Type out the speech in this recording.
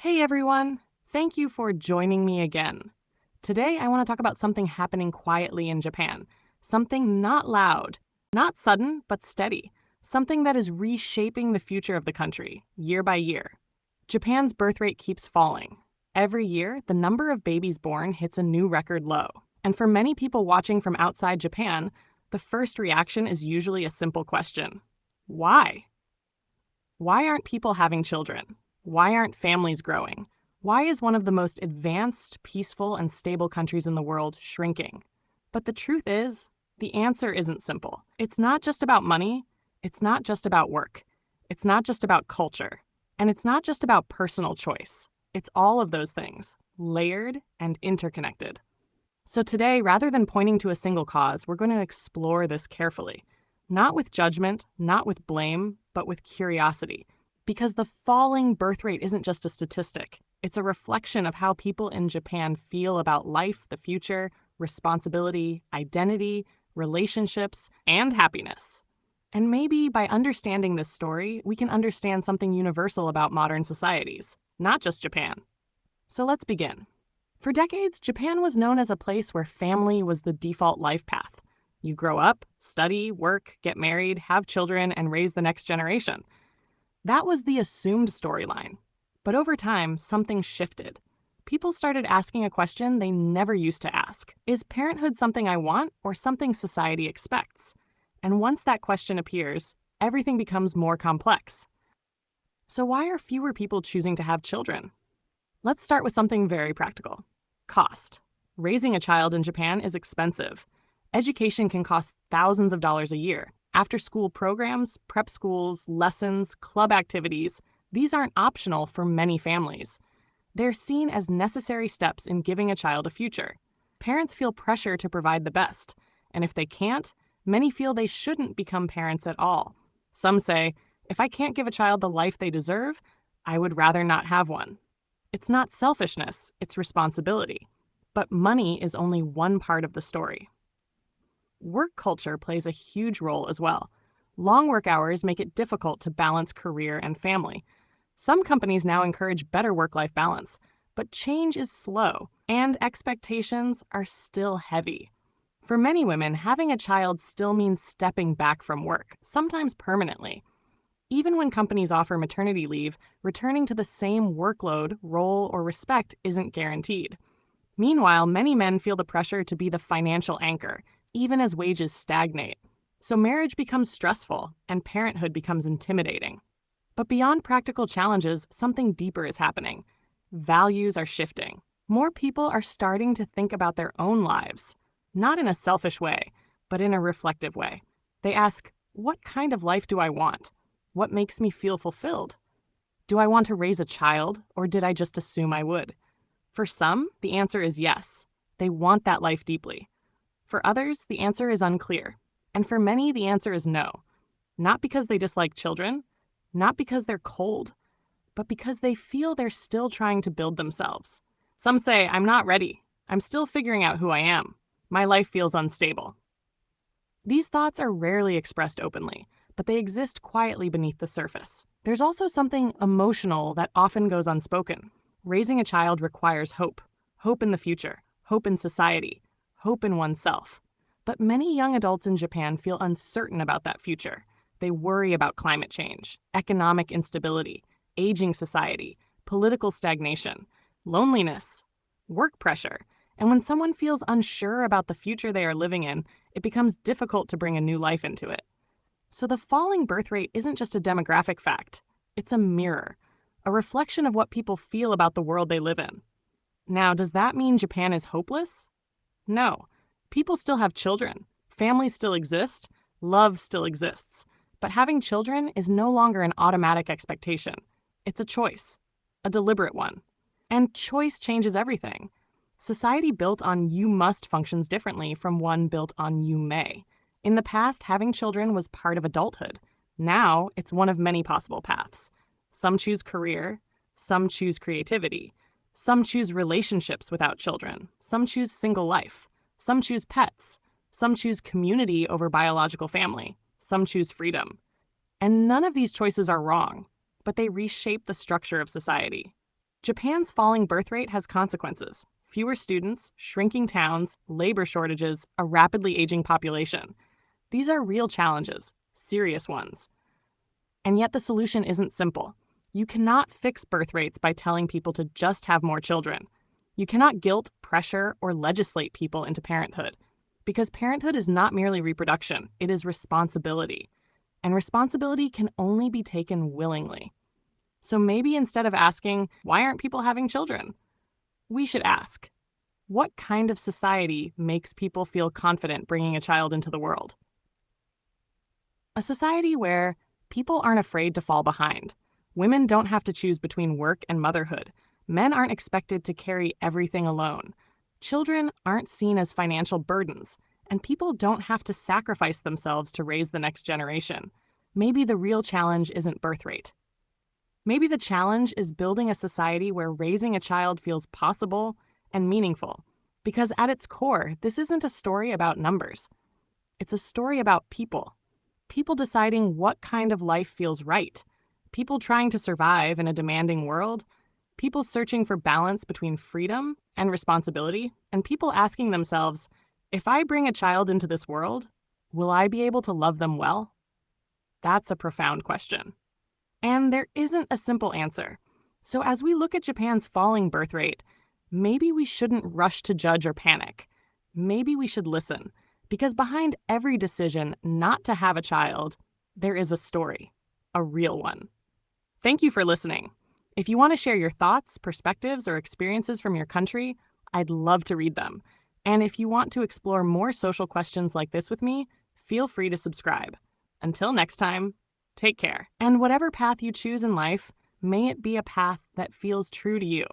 Hey everyone! Thank you for joining me again. Today I want to talk about something happening quietly in Japan. Something not loud, not sudden, but steady. Something that is reshaping the future of the country, year by year. Japan's birth rate keeps falling. Every year, the number of babies born hits a new record low. And for many people watching from outside Japan, the first reaction is usually a simple question. Why? Why aren't people having children? Why aren't families growing? Why is one of the most advanced, peaceful, and stable countries in the world shrinking? But the truth is, the answer isn't simple. It's not just about money. It's not just about work. It's not just about culture. And it's not just about personal choice. It's all of those things, layered and interconnected. So today, rather than pointing to a single cause, we're going to explore this carefully. Not with judgment, not with blame, but with curiosity. Because the falling birth rate isn't just a statistic. It's a reflection of how people in Japan feel about life, the future, responsibility, identity, relationships, and happiness. And maybe by understanding this story, we can understand something universal about modern societies, not just Japan. So let's begin. For decades, Japan was known as a place where family was the default life path. You grow up, study, work, get married, have children, and raise the next generation. That was the assumed storyline. But over time, something shifted. People started asking a question they never used to ask. Is parenthood something I want or something society expects? And once that question appears, everything becomes more complex. So why are fewer people choosing to have children? Let's start with something very practical. Cost. Raising a child in Japan is expensive. Education can cost thousands of dollars a year. After-school programs, prep schools, lessons, club activities, these aren't optional for many families. They're seen as necessary steps in giving a child a future. Parents feel pressure to provide the best, and if they can't, many feel they shouldn't become parents at all. Some say, if I can't give a child the life they deserve, I would rather not have one. It's not selfishness, it's responsibility. But money is only one part of the story. Work culture plays a huge role as well. Long work hours make it difficult to balance career and family. Some companies now encourage better work-life balance, but change is slow, and expectations are still heavy. For many women, having a child still means stepping back from work, sometimes permanently. Even when companies offer maternity leave, returning to the same workload, role, or respect isn't guaranteed. Meanwhile, many men feel the pressure to be the financial anchor, even as wages stagnate. So marriage becomes stressful, and parenthood becomes intimidating. But beyond practical challenges, something deeper is happening. Values are shifting. More people are starting to think about their own lives, not in a selfish way, but in a reflective way. They ask, what kind of life do I want? What makes me feel fulfilled? Do I want to raise a child, or did I just assume I would? For some, the answer is yes. They want that life deeply. For others, the answer is unclear. And for many, the answer is no. Not because they dislike children, not because they're cold, but because they feel they're still trying to build themselves. Some say, I'm not ready. I'm still figuring out who I am. My life feels unstable. These thoughts are rarely expressed openly, but they exist quietly beneath the surface. There's also something emotional that often goes unspoken. Raising a child requires hope. Hope in the future. Hope in society. Hope in oneself. But many young adults in Japan feel uncertain about that future. They worry about climate change, economic instability, aging society, political stagnation, loneliness, work pressure. And when someone feels unsure about the future they are living in, it becomes difficult to bring a new life into it. So the falling birth rate isn't just a demographic fact. It's a mirror, a reflection of what people feel about the world they live in. Now, does that mean Japan is hopeless? No. People still have children. Families still exist. Love still exists. But having children is no longer an automatic expectation. It's a choice, a deliberate one. And choice changes everything. Society built on you must functions differently from one built on you may. In the past, having children was part of adulthood. Now, it's one of many possible paths. Some choose career, some choose creativity, some choose relationships without children, some choose single life, some choose pets, some choose community over biological family, some choose freedom. And none of these choices are wrong, but they reshape the structure of society. Japan's falling birth rate has consequences: fewer students, shrinking towns, labor shortages, a rapidly aging population. These are real challenges, serious ones. And yet the solution isn't simple. You cannot fix birth rates by telling people to just have more children. You cannot guilt, pressure, or legislate people into parenthood. Because parenthood is not merely reproduction, it is responsibility. And responsibility can only be taken willingly. So maybe instead of asking, why aren't people having children? We should ask, what kind of society makes people feel confident bringing a child into the world? A society where people aren't afraid to fall behind. Women don't have to choose between work and motherhood. Men aren't expected to carry everything alone. Children aren't seen as financial burdens, and people don't have to sacrifice themselves to raise the next generation. Maybe the real challenge isn't birth rate. Maybe the challenge is building a society where raising a child feels possible and meaningful. Because at its core, this isn't a story about numbers. It's a story about people. People deciding what kind of life feels right. People trying to survive in a demanding world. People searching for balance between freedom and responsibility. And people asking themselves, if I bring a child into this world, will I be able to love them well? That's a profound question. And there isn't a simple answer. So as we look at Japan's falling birth rate, maybe we shouldn't rush to judge or panic. Maybe we should listen, because behind every decision not to have a child, there is a story, a real one. Thank you for listening. If you want to share your thoughts, perspectives, or experiences from your country, I'd love to read them. And if you want to explore more social questions like this with me, feel free to subscribe. Until next time, take care. And whatever path you choose in life, may it be a path that feels true to you.